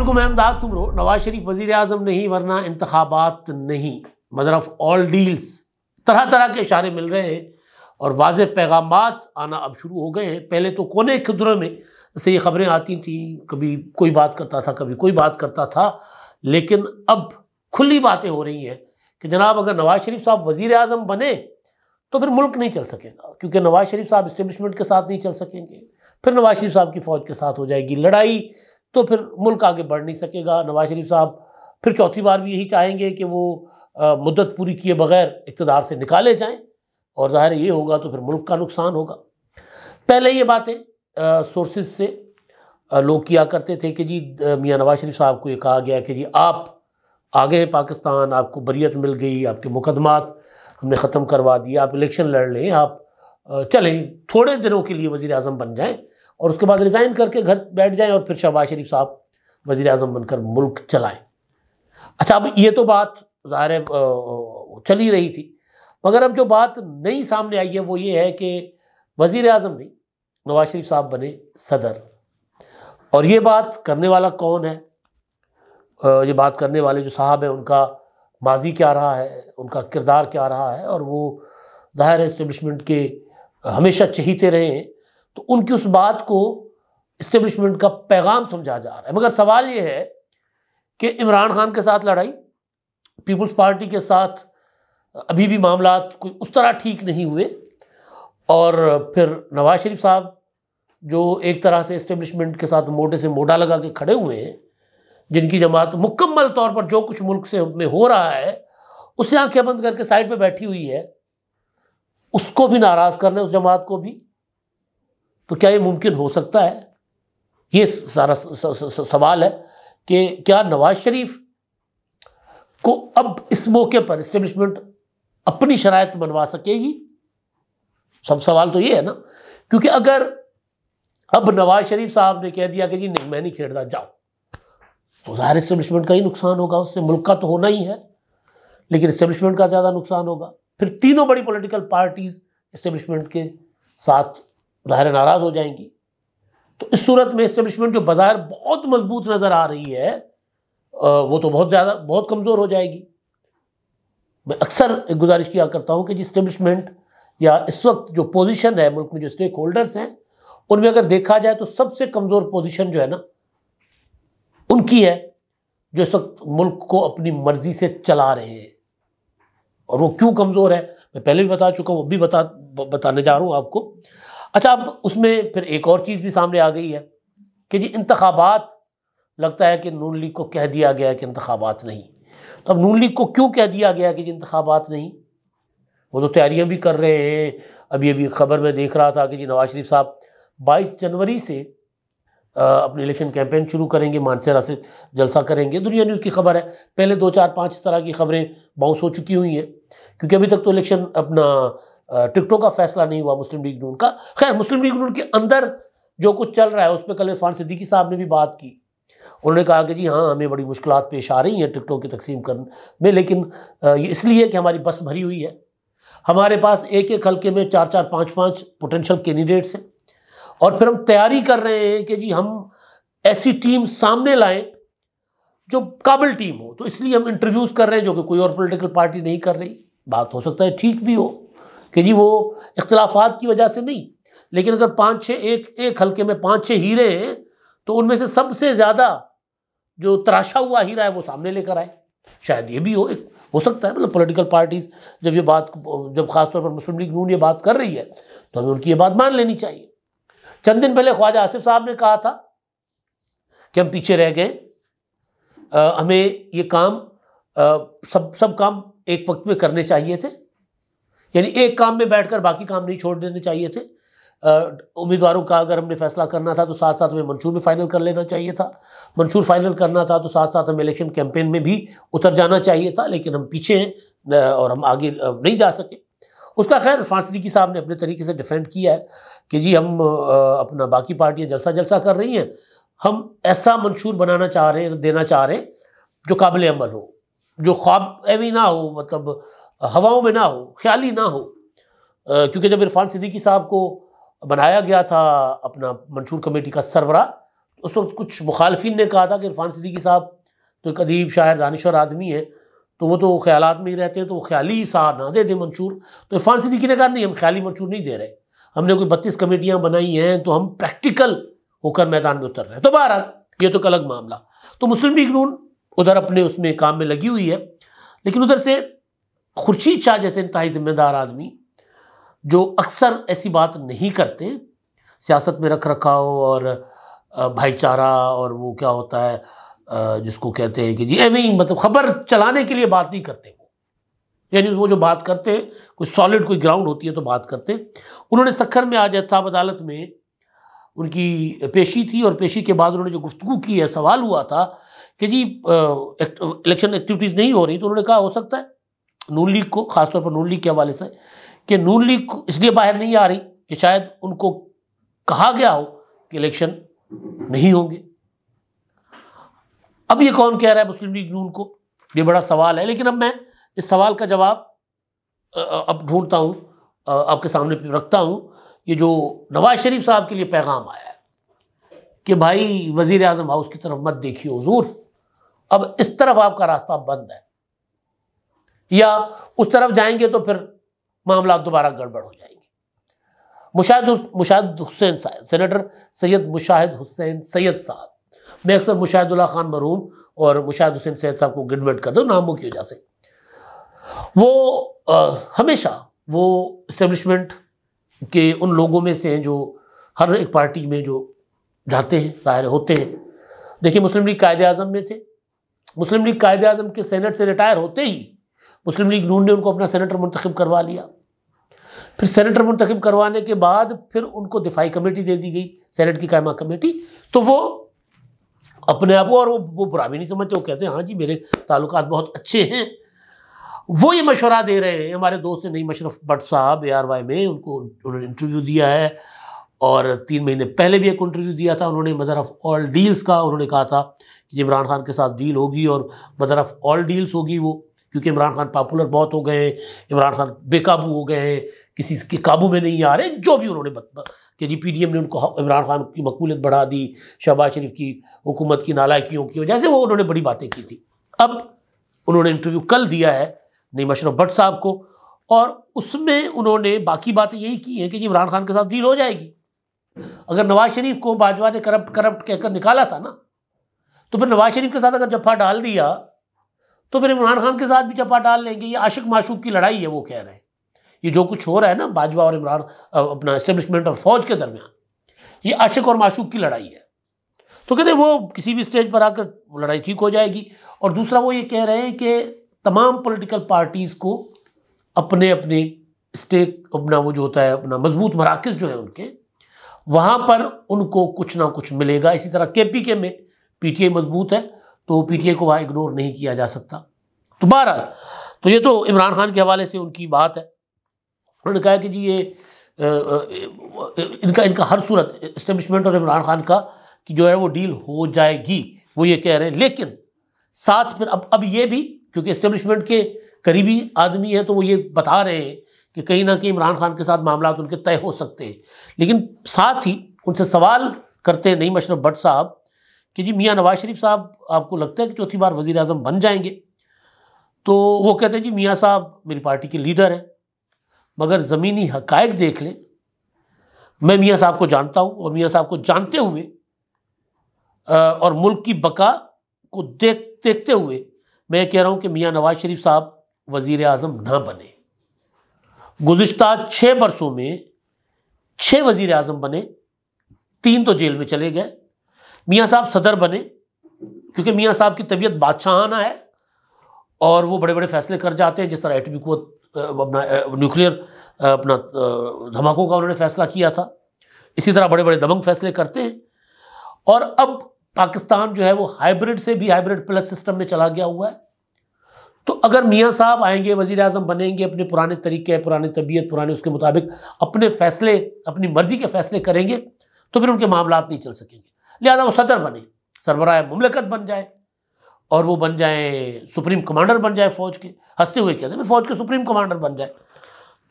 अस्सलामुअलैकुम अहमदाद सुमरो। नवाज शरीफ वज़ीर आज़म नहीं वरना इंतखाबात नहीं, मदर ऑफ ऑल डील्स, तरह तरह के इशारे मिल रहे हैं और वाज़े पैगामात आना अब शुरू हो गए हैं। पहले तो कोने खुदरों में से ये खबरें आती थी, कभी कोई बात करता था, कभी कोई बात करता था, लेकिन अब खुली बातें हो रही हैं कि जनाब अगर नवाज शरीफ साहब वज़ीर आज़म बने तो फिर मुल्क नहीं चल सकेगा, क्योंकि नवाज शरीफ साहब इस्टेब्लिशमेंट के साथ नहीं चल सकेंगे, फिर नवाज शरीफ साहब की फ़ौज के साथ हो जाएगी लड़ाई, तो फिर मुल्क आगे बढ़ नहीं सकेगा। नवाज शरीफ साहब फिर चौथी बार भी यही चाहेंगे कि वो मुद्दत पूरी किए बगैर इक़्तिदार से निकाले जाएं, और ज़ाहिर ये होगा तो फिर मुल्क का नुकसान होगा। पहले ये बातें सोर्सेज से लोग किया करते थे कि जी मियाँ नवाज शरीफ साहब को ये कहा गया कि जी आप आ गए पाकिस्तान, आपको बरियत मिल गई, आपके मुकदमात हमने ख़त्म करवा दिए, आप इलेक्शन लड़ लें, आप चलें थोड़े दिनों के लिए वज़ीर आज़म बन जाएं और उसके बाद रिज़ाइन करके घर बैठ जाएं और फिर शहबाज शरीफ साहब वज़ीर आज़म बनकर मुल्क चलाएं। अच्छा, अब ये तो बात ज़ाहिर है चल ही रही थी, मगर अब जो बात नई सामने आई है वो ये है कि वज़ीर आज़म नहीं, नवाज शरीफ साहब बने सदर। और ये बात करने वाला कौन है? ये बात करने वाले जो साहब हैं उनका माजी क्या रहा है, उनका किरदार क्या रहा है, और वो ज़ाहिर है इस्टेब्लिशमेंट के हमेशा चहीते रहे हैं, तो उनकी उस बात को इस्टेब्लिशमेंट का पैगाम समझा जा रहा है। मगर सवाल ये है कि इमरान खान के साथ लड़ाई, पीपल्स पार्टी के साथ अभी भी मामलात कोई उस तरह ठीक नहीं हुए, और फिर नवाज शरीफ साहब जो एक तरह से इस्टेब्लिशमेंट के साथ मोटे से मोटा लगा के खड़े हुए हैं, जिनकी जमात मुकम्मल तौर पर जो कुछ मुल्क से में हो रहा है उससे आंखें बंद करके साइड पे बैठी हुई है, उसको भी नाराज़ करना है, उस जमात को भी। तो क्या ये मुमकिन हो सकता है? ये सारा सवाल है कि क्या नवाज शरीफ को अब इस मौके पर इस्टेब्लिशमेंट अपनी शराइत बनवा सकेगी? सब सवाल तो ये है ना, क्योंकि अगर अब नवाज शरीफ साहब ने कह दिया कि जी नहीं मैं नहीं खेड़ता जाओ, तो ज़ाहिर इस्टेब्लिशमेंट का ही नुकसान होगा, उससे मुल्क का तो होना ही है, लेकिन इस्टेब्लिशमेंट का ज़्यादा नुकसान होगा। फिर तीनों बड़ी पॉलिटिकल पार्टीज़ इस्टेब्लिशमेंट के साथ ज़ाहिर नाराज़ हो जाएंगी। तो इस सूरत में इस्टेब्लिशमेंट जो बाज़ार बहुत मजबूत नज़र आ रही है वो तो बहुत कमज़ोर हो जाएगी। मैं अक्सर एक गुजारिश किया करता हूँ कि जी इस्टेब्लिशमेंट या इस वक्त जो पोजीशन है मुल्क में, जो स्टेक होल्डर्स हैं, उनमें अगर देखा जाए तो सबसे कमज़ोर पोजीशन जो है ना उनकी है, जो इस वक्त मुल्क को अपनी मर्जी से चला रहे हैं। और वो क्यों कमज़ोर है मैं पहले भी बता चुका हूँ, वो भी बताने जा रहा हूँ आपको। अच्छा, अब उसमें फिर एक और चीज़ भी सामने आ गई है कि जी इंतखाबात, लगता है कि नून लीग को कह दिया गया है कि इंतखाबात नहीं। तो अब नून लीग को क्यों कह दिया गया कि जी इंतखाबात नहीं? वो तो तैयारियां भी कर रहे हैं। अभी खबर में देख रहा था कि जी नवाज शरीफ साहब 22 जनवरी से अपनी इलेक्शन कैंपेन शुरू करेंगे, मानसेरा से जलसा करेंगे। दुनिया न्यूज़ की खबर है। पहले 2 4 5 इस तरह की खबरें बाउंस हो चुकी हुई हैं, क्योंकि अभी तक तो इलेक्शन अपना टिकटों का फैसला नहीं हुआ मुस्लिम लीग नून का। खैर, मुस्लिम लीग नून के अंदर जो कुछ चल रहा है उस पर कल इरफान सिद्दीकी साहब ने भी बात की। उन्होंने कहा कि जी हाँ, हमें बड़ी मुश्किलात पेश आ रही हैं टिकटों की तकसीम करने में, लेकिन ये इसलिए कि हमारी बस भरी हुई है, हमारे पास एक एक हल्के में 4 4 5 5 पोटेंशियल कैंडिडेट्स हैं, और फिर हम तैयारी कर रहे हैं कि जी हम ऐसी टीम सामने लाएं जो काबिल टीम हो। तो इसलिए हम इंटरव्यूज़ कर रहे हैं जो कि कोई और पॉलिटिकल पार्टी नहीं कर रही। बात हो सकता है ठीक भी हो कि जी वो इख्तिलाफात की वजह से नहीं, लेकिन अगर 5 6 एक हल्के में 5 6 हीरे हैं तो उनमें से सबसे ज़्यादा जो तराशा हुआ हीरा है वो सामने लेकर आए। शायद ये भी हो सकता है। मतलब पॉलिटिकल पार्टीज़ जब ख़ासतौर पर मुस्लिम लीग नून ये बात कर रही है तो हमें उनकी ये बात मान लेनी चाहिए। चंद दिन पहले ख्वाजा आसिफ साहब ने कहा था कि हम पीछे रह गए, हमें ये काम सब काम एक वक्त में करने चाहिए थे, यानी एक काम में बैठकर बाकी काम नहीं छोड़ देने चाहिए थे। उम्मीदवारों का अगर हमने फैसला करना था तो साथ साथ हमें मंशूर भी फाइनल कर लेना चाहिए था, मंशूर फाइनल करना था तो साथ साथ हमें इलेक्शन कैंपेन में भी उतर जाना चाहिए था, लेकिन हम पीछे हैं और हम आगे नहीं जा सके। उसका खैर इरफान सिद्दीकी साहब ने अपने तरीके से डिफेंड किया है कि जी हम अपना बाकी पार्टियां जलसा कर रही हैं, हम ऐसा मंशूर देना चाह रहे हैं जो काबिल अमल हो, जो ख्वाब एवी ना हो, मतलब हवाओं में ना हो, ख्याली ना हो। क्योंकि जब इरफान सिद्दीकी साहब को बनाया गया था अपना मंशूर कमेटी का सरबराह, उस वक्त कुछ मुखालफिन ने कहा था कि इरफान सिद्दीकी साहब तो एक अदीब, शायर, दानिश्वर आदमी है, तो वो तो ख्यालात में ही रहते हैं, तो वो ख्याली सा ना दे दे मंशूर। तो इरफान सिद्दीकी ने कहा नहीं, हम ख्याली मंशूर नहीं दे रहे, हमने कोई 32 कमेटियाँ बनाई हैं, तो हम प्रैक्टिकल होकर मैदान में उतर रहे हैं। तो बहरहाल ये तो एक अलग मामला। तो मुस्लिम लीग नून उधर अपने उसमें काम में लगी हुई है, लेकिन उधर से खुर्शीद शाह जैसे इंतहाई जिम्मेदार आदमी जो अक्सर ऐसी बात नहीं करते, सियासत में रख रखाव और भाईचारा और वो क्या होता है जिसको कहते हैं कि जी एवं ही, मतलब खबर चलाने के लिए बात नहीं करते वो, यानी वो जो बात करते हैं कोई सॉलिड कोई ग्राउंड होती है तो बात करते। उन्होंने सखर में आज एहतसाब अदालत में उनकी पेशी थी, और पेशी के बाद उन्होंने जो गुफ्तगू की है, सवाल हुआ था कि जी इलेक्शन एक्टिविटीज़ नहीं हो रही, तो उन्होंने कहा हो सकता है नून लीग को, ख़ासतौर पर नून लीग के हवाले से, कि नून लीग इसलिए बाहर नहीं आ रही कि शायद उनको कहा गया हो कि इलेक्शन नहीं होंगे। अब ये कौन कह रहा है मुस्लिम लीग नून को, ये बड़ा सवाल है। लेकिन अब मैं इस सवाल का जवाब अब ढूंढता हूँ, आपके सामने रखता हूँ। ये जो नवाज शरीफ साहब के लिए पैगाम आया है कि भाई वज़ीर आज़म हाउस की तरफ मत देखिए हुजूर, अब इस तरफ आपका रास्ता बंद है, या उस तरफ जाएंगे तो फिर मामला दोबारा गड़बड़ हो जाएंगे। मुशाहिद हुसैन साहब, सेनेटर सैयद मुशाहिद हुसैन सैयद साहब, मैं अक्सर मुशाहिदुल्लाह खान मरहूम और मुशाहिद हुसैन सैयद साहब को गिडमेट करता हूँ नामों की वजह से। वो हमेशा वो इस्टेब्लिशमेंट के उन लोगों में से हैं जो हर एक पार्टी में जो जाते हैं, ज़ाहिर होते हैं। देखिए मुस्लिम लीग कायदे आज़म में थे, मुस्लिम लीग कायदे आज़म के सेनेट से रिटायर होते ही मुस्लिम लीग नून ने उनको अपना सेनेटर मुंतखब करवा लिया। फिर सेनेटर मुंतखब करवाने के बाद फिर उनको दिफाई कमेटी दे दी गई, सेनेट की कायमा कमेटी। तो वो अपने आप को, और वो बुरा भी नहीं समझते, वो कहते हैं हाँ जी मेरे ताल्लुकात बहुत अच्छे हैं। वो ये मशवरा दे रहे हैं, हमारे दोस्त ने नईम अशरफ भट्ट साहब ARY में, उन्होंने इंटरव्यू दिया है, और 3 महीने पहले भी एक इंटरव्यू दिया था उन्होंने मदर ऑफ ऑल डील्स का। उन्होंने कहा था कि इमरान खान के साथ डील होगी और मदर ऑफ ऑल डील्स होगी वो, क्योंकि इमरान खान पॉपुलर बहुत हो गए हैं, इमरान खान बेकाबू हो गए हैं, किसी के काबू में नहीं आ रहे, जो भी उन्होंने कि जी PDM ने उनको इमरान खान की मकबूलियत बढ़ा दी, शहबाज शरीफ की हुकूमत की नालायकियों की वजह से, वो उन्होंने बड़ी बातें की थी। अब उन्होंने इंटरव्यू कल दिया है नईम अशरफ भट्ट साहब को, और उसमें उन्होंने बाकी बातें यही की हैं कि जी इमरान खान के साथ डील हो जाएगी। अगर नवाज शरीफ को बाजवा ने करप्ट कहकर निकाला था ना, तो फिर नवाज शरीफ के साथ अगर जफ्फा डाल दिया तो फिर इमरान खान के साथ भी जफ्फा डाल लेंगे। ये आशिक माशूक की लड़ाई है, वो कह रहे हैं। ये जो कुछ हो रहा है ना बाजवा और इमरान, अपना एस्टेब्लिशमेंट और फौज के दरमियान, ये आशिक और माशूक की लड़ाई है। तो कहते हैं वो किसी भी स्टेज पर आकर लड़ाई ठीक हो जाएगी। और दूसरा वो ये कह रहे हैं कि तमाम पॉलिटिकल पार्टीज़ को अपने अपने स्टेक, अपना वो जो होता है अपना मजबूत मराकज़ जो है उनके, वहाँ पर उनको कुछ ना कुछ मिलेगा। इसी तरह KPK में PTI मजबूत है, तो PTI को वहाँ इग्नोर नहीं किया जा सकता। तो बहरहाल, तो ये तो इमरान खान के हवाले से उनकी बात है। उन्होंने कहा कि जी ये इनका हर सूरत इस्टेब्लिशमेंट और इमरान खान का कि जो है वो डील हो जाएगी, वो ये कह रहे हैं। लेकिन साथ फिर अब ये भी, क्योंकि इस्टेब्लिशमेंट के करीबी आदमी हैं, तो वो ये बता रहे हैं कि कहीं ना कहीं इमरान खान के साथ मामला उनके तय हो सकते हैं। लेकिन साथ ही उनसे सवाल करते हैं नईम अशरफ भट्ट साहब कि जी मियाँ नवाज शरीफ साहब आपको लगता है कि चौथी बार वज़ीर आज़म बन जाएंगे? तो वो कहते हैं जी मियाँ साहब मेरी पार्टी के लीडर हैं, मगर ज़मीनी हक़ाइक़ देख लें, मैं मियाँ साहब को जानता हूँ, और मियाँ साहब को जानते हुए और मुल्क की बका को देखते हुए मैं कह रहा हूँ कि मियाँ नवाज शरीफ साहब वज़ीर आज़म ना बने। गुज़िश्ता 6 बरसों में 6 वज़ीर आज़म बने, 3 तो जेल में चले गए। मियाँ साहब सदर बने क्योंकि मियाँ साहब की तबीयत बादशाहाना है और वो बड़े बड़े फैसले कर जाते हैं, जिस तरह एटमी क़ुव्वत, अपना न्यूक्लियर, अपना धमाकों का उन्होंने फैसला किया था। इसी तरह बड़े बड़े दबंग फैसले करते हैं। और अब पाकिस्तान जो है वो हाइब्रिड से भी हाइब्रिड प्लस सिस्टम में चला गया हुआ है। तो अगर मियाँ साहब आएंगे, वज़ीर आज़म बनेंगे, अपने पुराने तरीके, पुरानी तबीयत, पुराने उसके मुताबिक अपने फैसले, अपनी मर्जी के फैसले करेंगे, तो फिर उनके मामलात नहीं चल सकेंगे। लिहाजा वो सदर बने, सरबराह मुमलकत बन जाए, और वो बन जाए सुप्रीम कमांडर बन जाए फौज के, हंसते हुए कहते हैं फौज के सुप्रीम कमांडर बन जाए,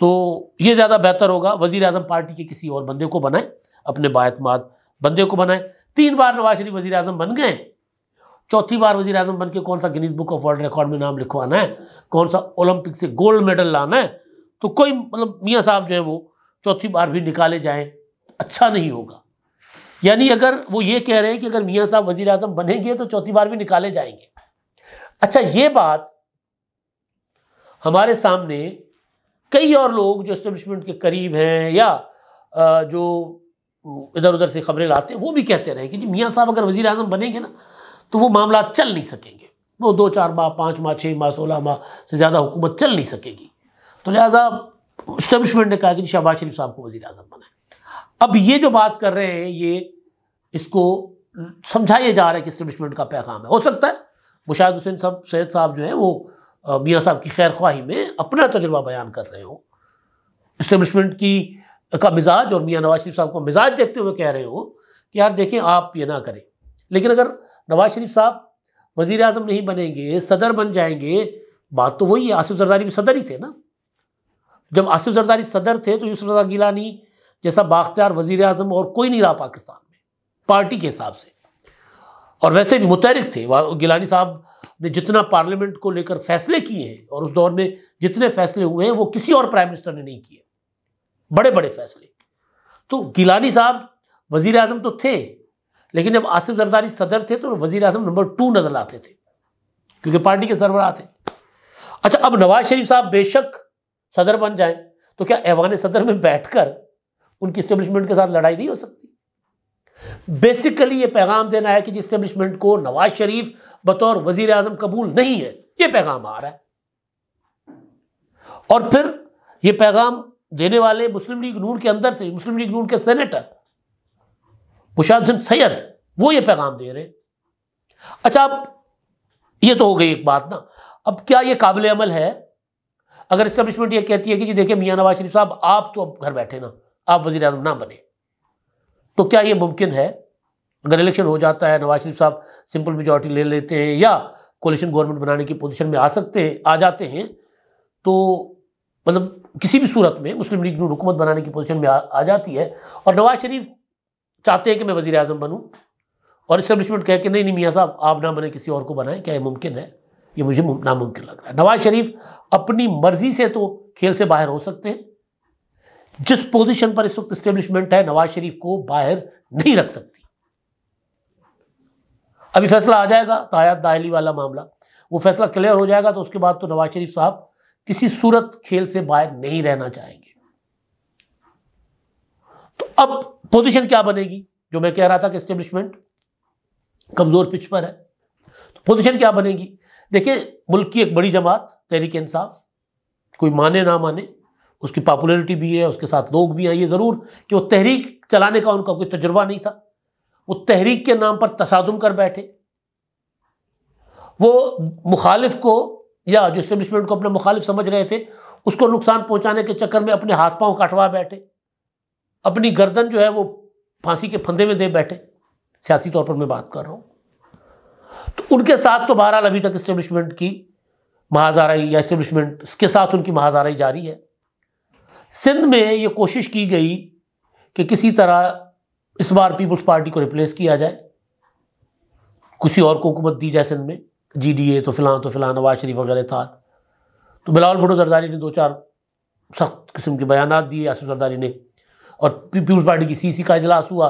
तो ये ज़्यादा बेहतर होगा। वज़ीर आज़म पार्टी के किसी और बंदे को बनाए, अपने बाएतमाद बंदे को बनाए, 3 बार नवाज शरीफ वजीर आजम बन गए, चौथी बार वजीर आजम बन के कौन सा Guinness book of world record में नाम लिखवाना है, कौन सा ओलंपिक से गोल्ड मेडल लाना है, तो कोई मतलब मियाँ साहब जो है वो चौथी बार भी निकाले जाएं, अच्छा नहीं होगा। यानी अगर वो ये कह रहे हैं कि अगर मियाँ साहब वजीर आजम बनेंगे तो चौथी बार भी निकाले जाएंगे। अच्छा, ये बात हमारे सामने कई और लोग जो एस्टेब्लिशमेंट के करीब हैं या जो इधर उधर से खबरें लाते हैं वो भी कहते रहे कि जी मियाँ साहब अगर वजीर आजम बनेंगे ना तो वो मामला चल नहीं सकेंगे, वो 2-4 माह, 5 माह, 6 माह, 16 माह से ज़्यादा हुकूमत चल नहीं सकेगी। तो लिहाजा एस्टेब्लिशमेंट ने कहा कि शहबाज शरीफ साहब को वजीर आजम बनाए। अब ये जो बात कर रहे हैं ये इसको समझाया जा रहा है कि एस्टेब्लिशमेंट का पैगाम है। हो सकता है मुशाहिद हुसैन साहब सैयद साहब जो है वो मियाँ साहब की खैर ख्वाही में अपना तजुर्बा बयान कर रहे हो, इस्टेब्लिशमेंट की का मिजाज और मियाँ नवाज शरीफ साहब को मिजाज देखते हुए कह रहे हो कि यार देखें आप ये ना करें। लेकिन अगर नवाज शरीफ साहब वज़ीर आज़म नहीं बनेंगे, सदर बन जाएंगे, बात तो वही है। आसिफ जरदारी भी सदर ही थे ना। जब आसिफ जरदारी सदर थे तो यूसुफ रज़ा गिलानी जैसा बाख्तियार वज़ीर आज़म और कोई नहीं रहा पाकिस्तान में पार्टी के हिसाब से, और वैसे भी मुतहरिक थे। गिलानी साहब ने जितना पार्लियामेंट को लेकर फैसले किए हैं और उस दौर में जितने फैसले हुए हैं वो किसी और प्राइम मिनिस्टर ने नहीं किए, बड़े बड़े फैसले। तो गिलानी साहब वज़ीर आज़म तो थे, लेकिन जब आसिफ जरदारी सदर थे तो वज़ीर आज़म नंबर 2 नजर आते थे क्योंकि पार्टी के सरबराह थे। अच्छा, अब नवाज शरीफ साहब बेशक सदर बन जाए तो क्या ऐवान सदर में बैठकर उनकी इस्टेब्लिशमेंट के साथ लड़ाई नहीं हो सकती? बेसिकली ये पैगाम देना है कि इस्टेब्लिशमेंट को नवाज शरीफ बतौर वजीर आजम कबूल नहीं है, ये पैगाम आ रहा है। और फिर ये पैगाम देने वाले मुस्लिम लीग नून के अंदर से, मुस्लिम लीग नून के सेनेटर मुशाहिद हुसैन सैयद, वो ये पैगाम दे रहे हैं। अच्छा, अब ये तो हो गई एक बात ना। अब क्या ये काबिल अमल है? अगर इस्टेब्लिशमेंट ये कहती है कि जी देखिए मियाँ नवाज शरीफ साहब आप तो अब घर बैठे ना, आप वजीर आजम ना बने, तो क्या ये मुमकिन है? अगर इलेक्शन हो जाता है, नवाज शरीफ साहब सिंपल मेजॉरिटी ले लेते हैं या कोलिशन गवर्नमेंट बनाने की पोजीशन में आ जाते हैं, तो मतलब किसी भी सूरत में मुस्लिम लीग नून हुकूमत बनाने की पोजीशन में आ जाती है और नवाज शरीफ चाहते हैं कि मैं वजीर आजम बनूं और इस्टेब्लिशमेंट कहे कि नहीं मियाँ साहब आप ना बने, किसी और को बनाएं, क्या ये मुमकिन है? ये मुझे नामुमकिन लग रहा है। नवाज शरीफ अपनी मर्जी से तो खेल से बाहर हो सकते हैं, जिस पोजीशन पर इस वक्त इस्टेब्लिशमेंट है नवाज शरीफ को बाहर नहीं रख सकती। अभी फैसला आ जाएगा तायात दाहली वाला मामला, वो फैसला क्लियर हो जाएगा तो उसके बाद तो नवाज शरीफ साहब किसी सूरत खेल से बाहर नहीं रहना चाहेंगे। तो अब पोजीशन क्या बनेगी? जो मैं कह रहा था कि इस्टेब्लिशमेंट कमजोर पिच पर है, तो पोजीशन क्या बनेगी? देखिए, मुल्क की एक बड़ी जमात तहरीक इंसाफ, कोई माने ना माने, उसकी पॉपुलैरिटी भी है, उसके साथ लोग भी हैं। ये ज़रूर कि वो तहरीक चलाने का उनका कोई तजुर्बा नहीं था, वो तहरीक के नाम पर तसादुम कर बैठे, वो मुखालिफ को या जो इस्टेब्लिशमेंट को अपना मुखालिफ समझ रहे थे उसको नुकसान पहुंचाने के चक्कर में अपने हाथ पांव कटवा बैठे, अपनी गर्दन जो है वो फांसी के फंदे में दे बैठे। सियासी तौर पर मैं बात कर रहा हूं। तो उनके साथ तो बहरहाल अभी तक इस्टेब्लिशमेंट की महाजाराई या इस्टेब्लिशमेंट के साथ उनकी महाजाराई जारी है। सिंध में ये कोशिश की गई कि किसी तरह इस बार पीपल्स पार्टी को रिप्लेस किया जाए, किसी और को हुकूमत दी जाए सिंध में, GDA तो फिलहाल नवाज शरीफ वगैरह था। तो बिलावल भुट्टो जरदारी ने 2-4 सख्त किस्म के बयान दिए आसिफ जरदारी ने, और पीपल्स पार्टी की CC का इजलास हुआ,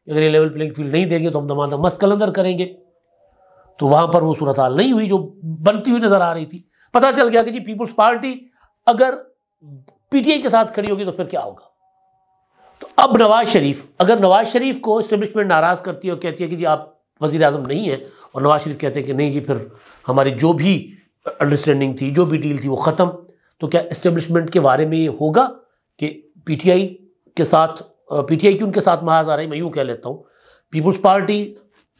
अगर ये लेवल प्लेइंग फील्ड नहीं देंगे तो हम दमादम मस्त कलंदर करेंगे। तो वहाँ पर वो सूरत हाल नहीं हुई जो बनती हुई नज़र आ रही थी। पता चल गया कि जी पीपल्स पार्टी अगर PTI के साथ खड़ी होगी तो फिर क्या होगा। तो अब अगर नवाज शरीफ को इस्टेब्लिशमेंट नाराज़ करती है और कहती है कि जी आप वज़ीर आज़म नहीं है, और नवाज शरीफ कहते हैं कि नहीं जी फिर हमारी जो भी अंडरस्टैंडिंग थी, जो भी डील थी वो ख़त्म, तो क्या इस्टेब्लिशमेंट के बारे में ये होगा कि PTI के साथ, PTI की उनके साथ महाज आ रही, मैं यूँ कह लेता हूँ, पीपल्स पार्टी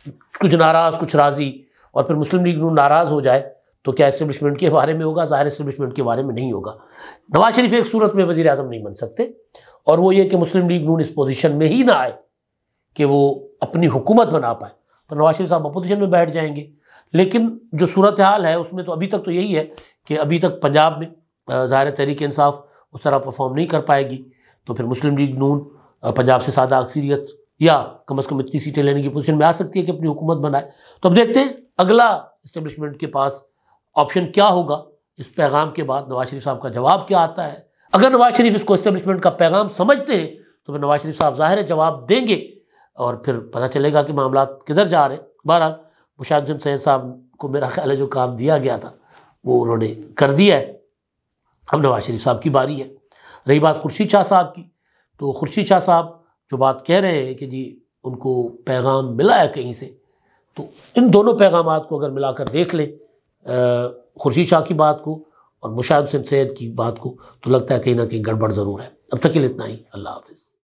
कुछ नाराज़ कुछ राज़ी और फिर मुस्लिम लीग नून नाराज़ हो जाए तो क्या इस्टेब्लिशमेंट के बारे में होगा? ज़ाहिर इस्टेब्लिशमेंट के बारे में नहीं होगा। नवाज शरीफ एक सूरत में वज़ीर आज़म नहीं बन सकते, और वो ये कि मुस्लिम लीग नून इस पोजीशन में ही ना आए कि वो अपनी हुकूमत बना पाए, तो नवाज शरीफ साहब अपोजिशन में बैठ जाएंगे। लेकिन जो सूरत हाल है उसमें तो अभी तक तो यही है कि अभी तक पंजाब में ज़ाहिर तहरीक इंसाफ उस तरह परफॉर्म नहीं कर पाएगी, तो फिर मुस्लिम लीग नून पंजाब से सादा अक्सरियत या कम से कम इतनी सीटें लेने की पोजीशन में आ सकती है कि अपनी हुकूमत बनाए। तो अब देखते हैं अगला इस्टेब्लिशमेंट के पास ऑप्शन क्या होगा। इस पैगाम के बाद नवाज शरीफ साहब का जवाब क्या आता है। अगर नवाज शरीफ इसको इस्टेब्लिशमेंट का पैगाम समझते हैं तो फिर नवाज शरीफ साहब ज़ाहिर है जवाब देंगे और फिर पता चलेगा कि मामला किधर जा रहे हैं। बहरहाल मुशाहिद हुसैन सैयद साहब को मेरा ख्याल है जो काम दिया गया था वो उन्होंने कर दिया है। अब नवाज शरीफ साहब की बारी है। रही बात खुर्शीद शाह साहब की, तो खुर्शीद शाह साहब जो बात कह रहे हैं कि जी उनको पैगाम मिला है कहीं से, तो इन दोनों पैगामात को अगर मिलाकर देख लें, खुर्शीद शाह की बात को और मुशाहिद हुसैन सैयद की बात को, तो लगता है कहीं ना कहीं गड़बड़ ज़रूर है। अब तक के लिए इतना ही। अल्लाह हाफ़िज़।